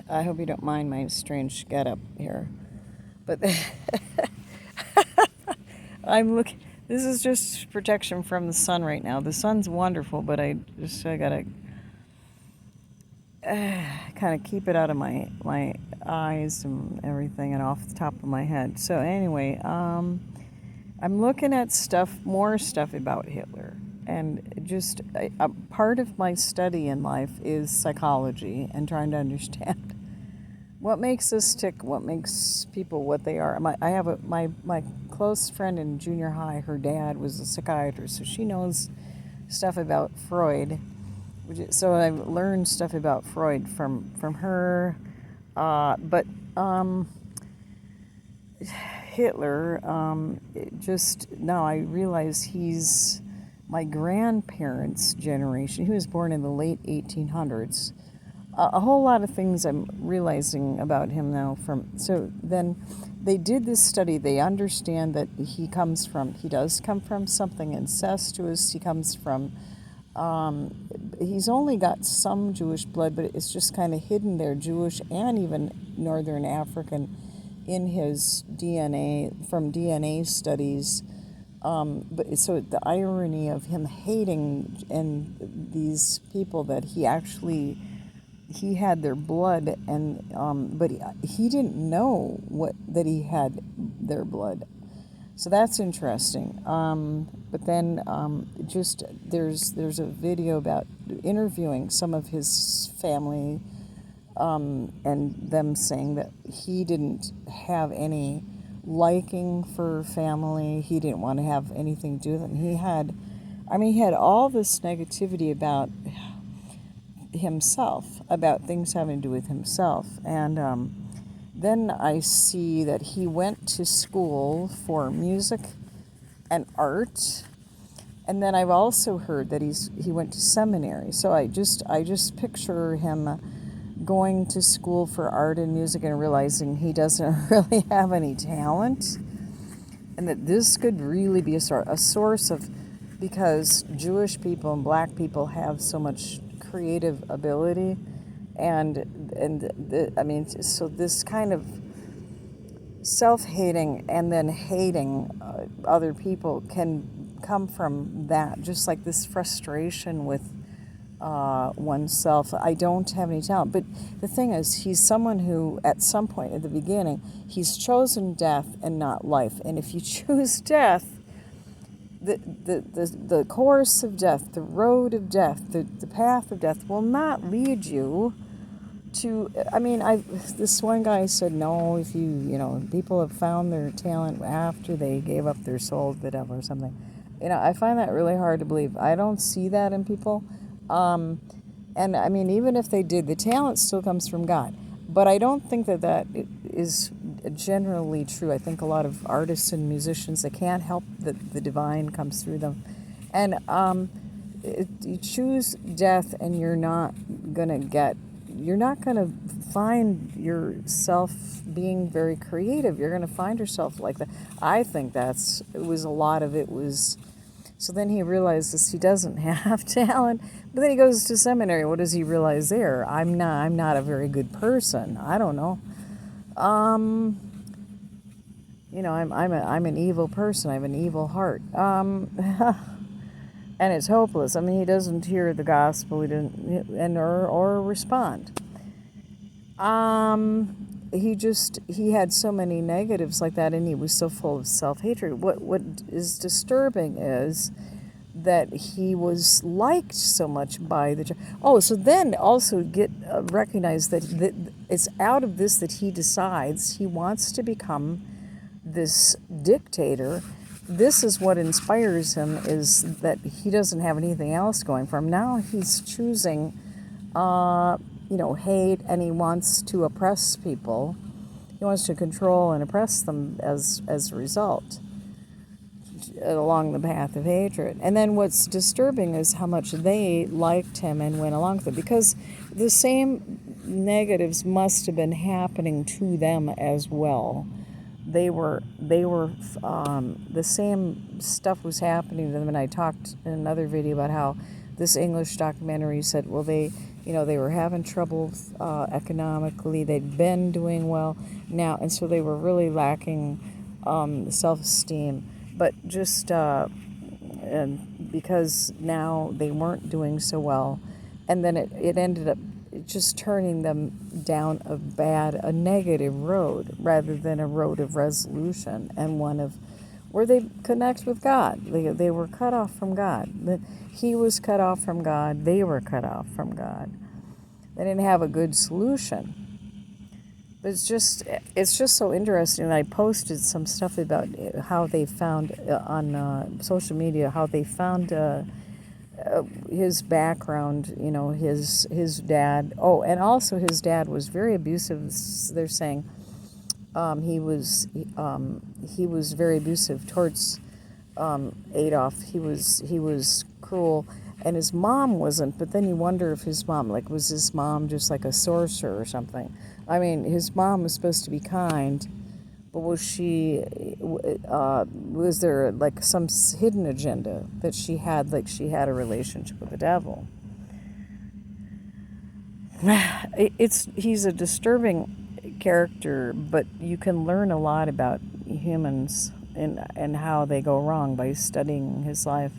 I hope you don't mind my strange getup here. But I'm looking. This is just protection from the sun right now. The sun's wonderful, but I gotta kind of keep it out of my eyes and everything, and off the top of my head. So anyway, I'm looking at more stuff about Hitler, and just a part of my study in life is psychology and trying to understand what makes us tick, what makes people what they are. I have my close friend in junior high. Her dad was a psychiatrist, so she knows stuff about Freud. So I've learned stuff about Freud from her. But Hitler, just now I realize he's my grandparents' generation. He was born in the late 1800s. A whole lot of things I'm realizing about him now so then they did this study. They understand that he does come from something incestuous. He comes from, he's only got some Jewish blood, but it's just kind of hidden there, Jewish and even Northern African, in his DNA, from DNA studies. But so the irony of him hating and these people that he had their blood, and but he didn't know that he had their blood. So that's interesting. But then just there's a video about interviewing some of his family, and them saying that he didn't have any liking for family. He didn't want to have anything to do with them. He had all this negativity about himself, about things having to do with himself. And then I see that he went to school for music and art. And then I've also heard that he went to seminary. So I just picture him going to school for art and music and realizing he doesn't really have any talent, and that this could really be a source of, because Jewish people and black people have so much creative ability, so this kind of self-hating and then hating other people can come from that, just like this frustration with oneself. I don't have any talent. But the thing is, he's someone who, at some point at the beginning, he's chosen death and not life. And if you choose death, the course of death, the road of death, the path of death will not lead you to, this one guy said, no, if people have found their talent after they gave up their soul to the devil or something. I find that really hard to believe. I don't see that in people. And even if they did, the talent still comes from God. But I don't think that is generally true. I think a lot of artists and musicians, they can't help that the divine comes through them. And you choose death, and you're not gonna find yourself being very creative. You're gonna find yourself like that. I think a lot of it was. So then he realizes he doesn't have talent, but then he goes to seminary. What does he realize there? I'm not a very good person. I don't know. I'm an evil person. I have an evil heart. And it's hopeless. He doesn't hear the gospel. He didn't, or respond. He had so many negatives like that, and he was so full of self-hatred. What is disturbing is that he was liked so much by the... so then also recognize that it's out of this that he decides he wants to become this dictator. This is what inspires him, is that he doesn't have anything else going for him. Now he's choosing hate, and he wants to oppress people. He wants to control and oppress them as a result, along the path of hatred. And then what's disturbing is how much they liked him and went along with it, because the same negatives must have been happening to them as well. They were the same stuff was happening to them. And I talked in another video about how this English documentary said, well, they They were having trouble economically. They'd been doing well now, and so they were really lacking self-esteem. But just and because now they weren't doing so well, and then it ended up just turning them down a negative road rather than a road of resolution and one of where they connect with God. They were cut off from God. He was cut off from God. They were cut off from God. They didn't have a good solution. But it's just so interesting. I posted some stuff about how they found on social media how they found his background. His dad. Oh, and also his dad was very abusive. They're saying he was very abusive towards Adolf. He was cruel, and his mom wasn't. But then you wonder if his mom, like, was his mom just like a sorcerer or something? I mean, his mom was supposed to be kind, but was there like some hidden agenda that she had, like she had a relationship with the devil? He's a disturbing character, but you can learn a lot about humans and how they go wrong by studying his life.